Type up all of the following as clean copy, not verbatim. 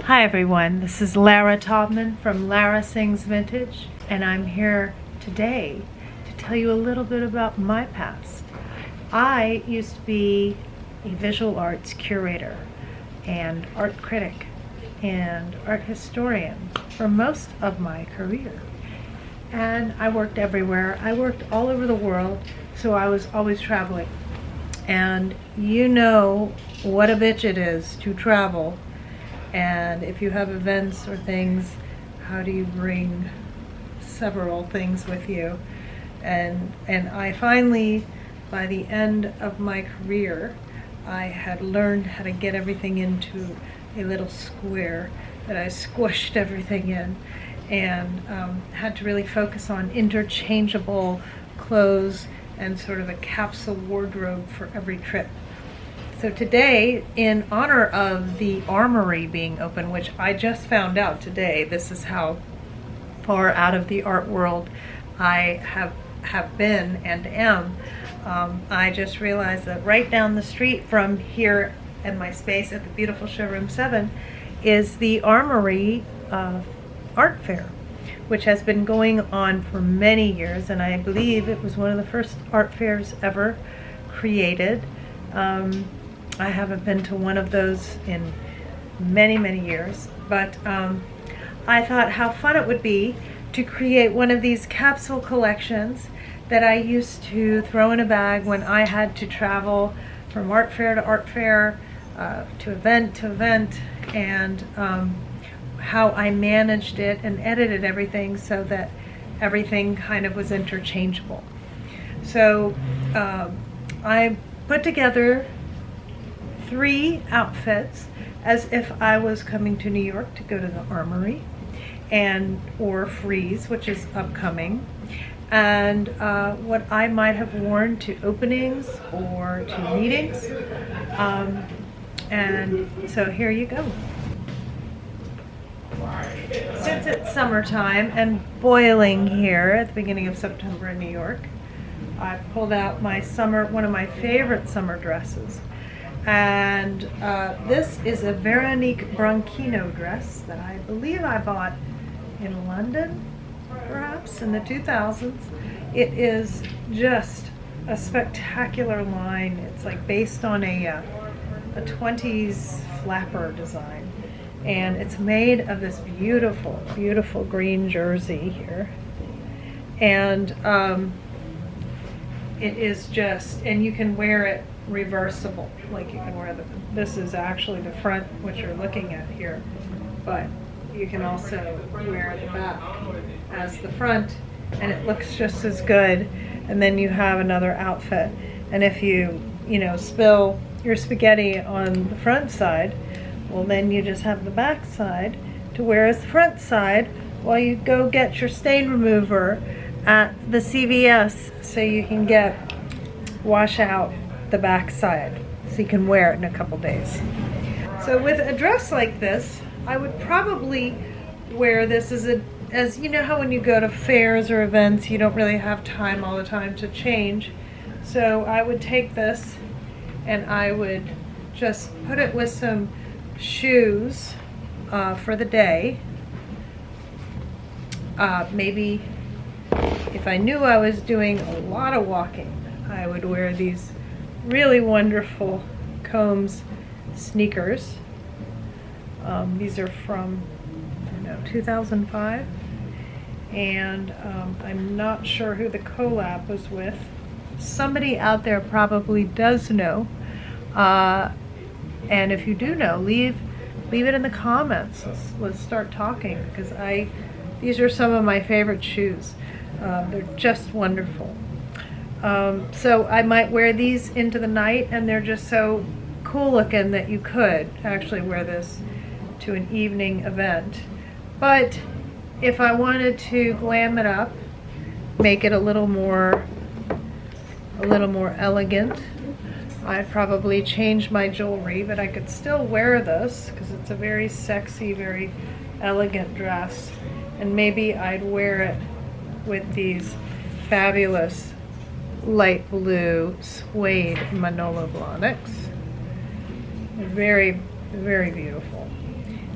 Hi everyone, this is Lara Taubman from Lara Sings Vintage, and I'm here today to tell you a little bit about my past. I used to be a visual arts curator and art critic and art historian for most of my career. And I worked everywhere. I worked all over the world, so I was always traveling. And you know what a bitch it is to travel. And if you have events or things, how do you bring several things with you? And I finally, by the end of my career, I had learned how to get everything into a little square that I squished everything in, and had to really focus on interchangeable clothes and sort of a capsule wardrobe for every trip. So today, in honor of the Armory being open, which I just found out today, this is how far out of the art world I have been and am. I just realized that right down the street from here in my space at the beautiful Showroom 7 is the Armory Art Fair, which has been going on for many years, and I believe it was one of the first art fairs ever created. I haven't been to one of those in many, many years, but I thought how fun it would be to create one of these capsule collections that I used to throw in a bag when I had to travel from art fair to art fair, to event, and how I managed it and edited everything so that everything kind of was interchangeable. So I put together 3 outfits as if I was coming to New York to go to the Armory or Freeze, which is upcoming, and what I might have worn to openings or to meetings, and so here you go. Since it's summertime and boiling here at the beginning of September in New York, I pulled out one of my favorite summer dresses. And this is a Veronique Branchino dress that I believe I bought in London, perhaps, in the 2000s. It is just a spectacular line. It's like based on a 20s flapper design. And it's made of this beautiful, beautiful green jersey here. And it is just, and you can wear it reversible, like you can wear this is actually the front, which you're looking at here, but you can also wear the back as the front, and it looks just as good. And then you have another outfit, and if you spill your spaghetti on the front side, well, then you just have the back side to wear as the front side while you go get your stain remover at the CVS so you can wash out the back side so you can wear it in a couple days. So with a dress like this, I would probably wear this as you know how when you go to fairs or events you don't really have time all the time to change. So I would take this and I would just put it with some shoes for the day. Maybe if I knew I was doing a lot of walking, I would wear these really wonderful Combs sneakers. These are from 2005, and I'm not sure who the collab was with. Somebody out there probably does know, and if you do know, leave it in the comments. Let's start talking, because these are some of my favorite shoes. They're just wonderful. So I might wear these into the night, and they're just so cool looking that you could actually wear this to an evening event. But if I wanted to glam it up, make it a little more elegant, I'd probably change my jewelry, but I could still wear this because it's a very sexy, very elegant dress. And maybe I'd wear it with these fabulous light blue suede Manolo Blahniks. Very, very beautiful.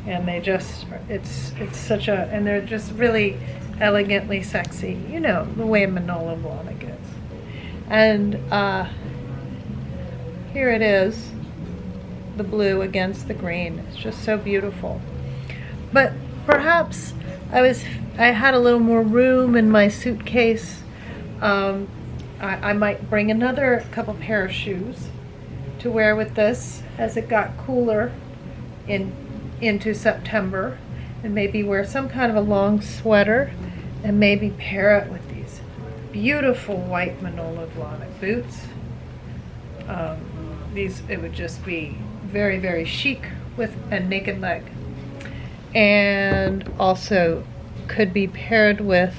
and they just, it's such a, and they're just really elegantly sexy, you know, the way Manolo Blahnik is. And here it is, the blue against the green. It's just so beautiful. But perhaps I had a little more room in my suitcase. I might bring another couple pair of shoes to wear with this as it got cooler into September, and maybe wear some kind of a long sweater, and maybe pair it with these beautiful white Manolo Blahnik boots. These, it would just be very, very chic with a naked leg, and also could be paired with,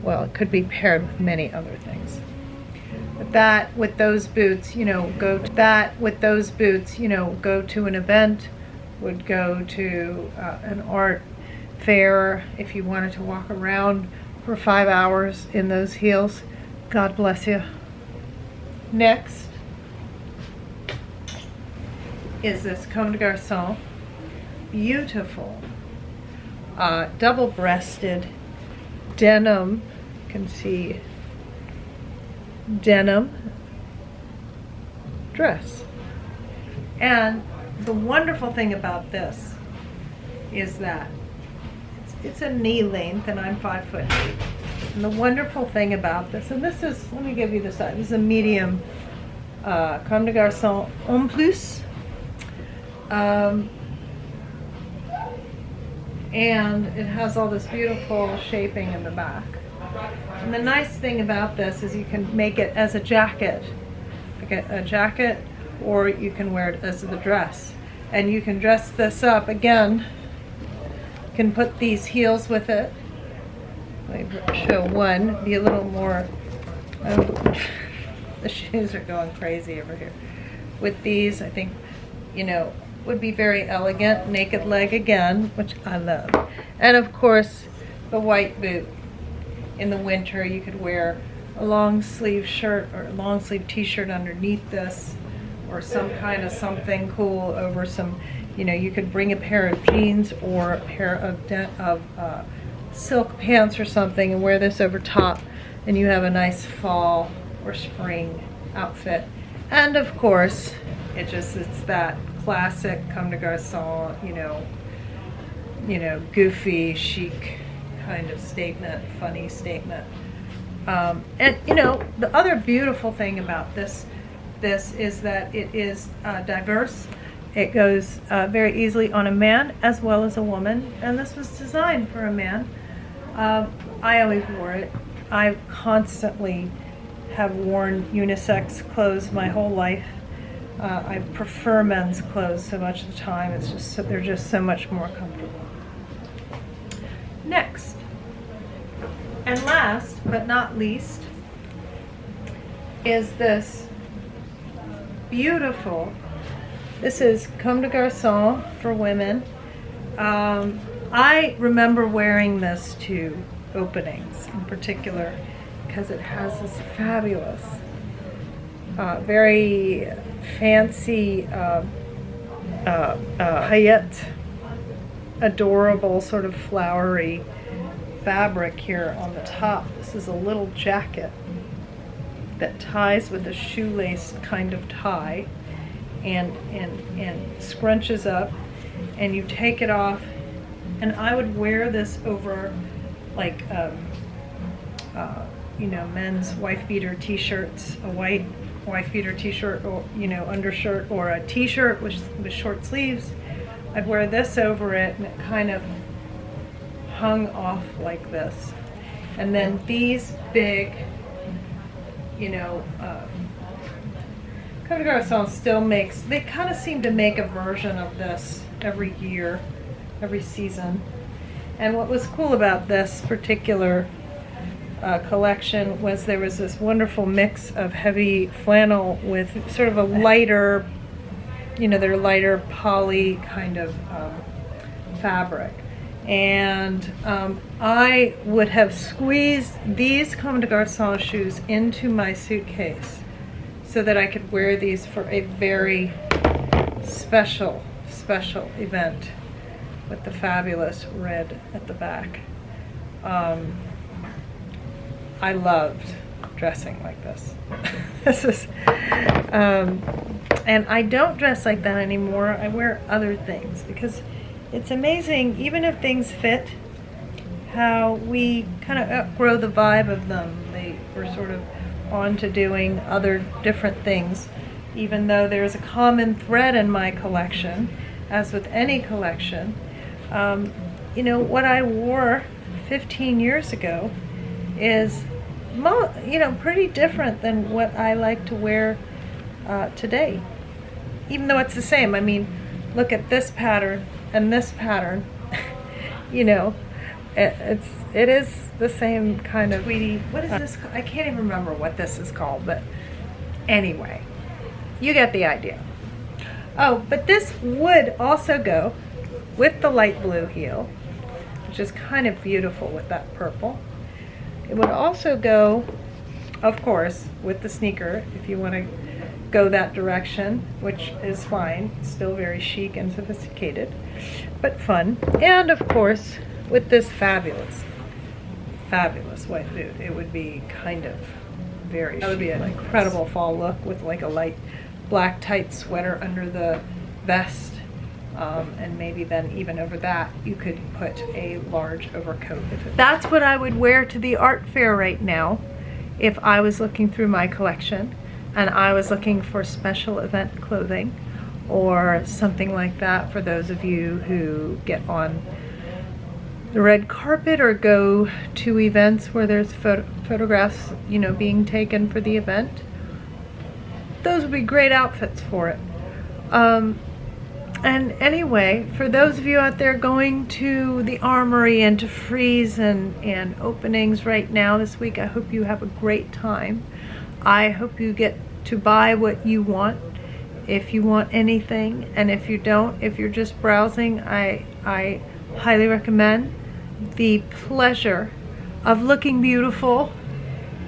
well, it could be paired with many other things. But that, with those boots, you know, go to an event, would go to an art fair if you wanted to walk around for 5 hours in those heels. God bless you. Next is this Comme des Garçons, beautiful double-breasted denim. You can see denim dress. And the wonderful thing about this is that it's a knee length, and I'm 5'8". And the wonderful thing about this, and this is, let me give you the size, this is a medium Comme des Garçons en plus. And it has all this beautiful shaping in the back. And the nice thing about this is you can make it as a jacket, like a jacket, or you can wear it as the dress. And you can dress this up again. You can put these heels with it. Let me show one, be a little more, the shoes are going crazy over here. With these, I think, you know, would be very elegant. Naked leg again, which I love. And of course, the white boot. In the winter, you could wear a long sleeve shirt or a long sleeve t-shirt underneath this, or some kind of something cool over some, you know, you could bring a pair of jeans or a pair of silk pants or something and wear this over top, and you have a nice fall or spring outfit. And of course, it's that classic Comme des Garçons, you know, goofy, chic kind of statement, funny statement. And you know, the other beautiful thing about this is that it is diverse. It goes very easily on a man as well as a woman, and this was designed for a man. I always wore it. I constantly have worn unisex clothes my whole life. I prefer men's clothes so much of the time. It's just they're just so much more comfortable. Next, and last but not least, is this beautiful. This is Comme des Garçons for women. I remember wearing this to openings in particular because it has this fabulous, very fancy, yet adorable sort of flowery fabric here on the top. This is a little jacket that ties with a shoelace kind of tie and scrunches up, and you take it off. And I would wear this over, like, you know, men's wife beater t-shirts, a white wife beater t-shirt, or, you know, undershirt, or a t-shirt with short sleeves. I'd wear this over it, and it kind of hung off like this. And then these big, you know, Comme des Garçons still makes, they kind of seem to make a version of this every year, every season. And what was cool about this particular collection was there was this wonderful mix of heavy flannel with sort of a lighter, you know, their lighter poly kind of fabric. And I would have squeezed these Comme des Garçons shoes into my suitcase so that I could wear these for a very special special event with the fabulous red at the back. I loved dressing like this. This is, and I don't dress like that anymore. I wear other things because it's amazing, even if things fit, how we kind of outgrow the vibe of them. We're sort of on to doing other different things, even though there's a common thread in my collection, as with any collection. You know, what I wore 15 years ago is pretty different than what I like to wear today, even though it's the same. I mean, look at this pattern and this pattern. You know, it is the same kind of, sweetie, what is this called? I can't even remember what this is called, but anyway, you get the idea. Oh, but this would also go with the light blue heel, which is kind of beautiful with that purple. It would also go, of course, with the sneaker if you want to go that direction, which is fine. Still very chic and sophisticated, but fun. And of course, with this fabulous white boot, it would be kind of very chic. That would be an incredible fall look with like a light black tight sweater under the vest. And maybe then even over that you could put a large overcoat. That's what I would wear to the art fair right now if I was looking through my collection and I was looking for special event clothing or something like that for those of you who get on the red carpet or go to events where there's photographs, you know, being taken for the event. Those would be great outfits for it. And anyway, for those of you out there going to the Armory and to Frieze and openings right now this week, I hope you have a great time. I hope you get to buy what you want, if you want anything. And if you don't, if you're just browsing, I highly recommend the pleasure of looking beautiful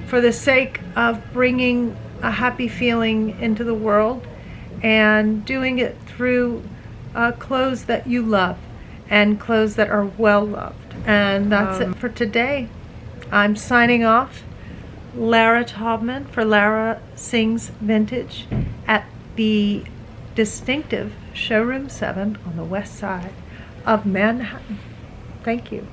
for the sake of bringing a happy feeling into the world and doing it through clothes that you love and clothes that are well loved. And that's it for today. I'm signing off. Lara Taubman for Lara Sings Vintage at the distinctive Showroom 7 on the west side of Manhattan. Thank you.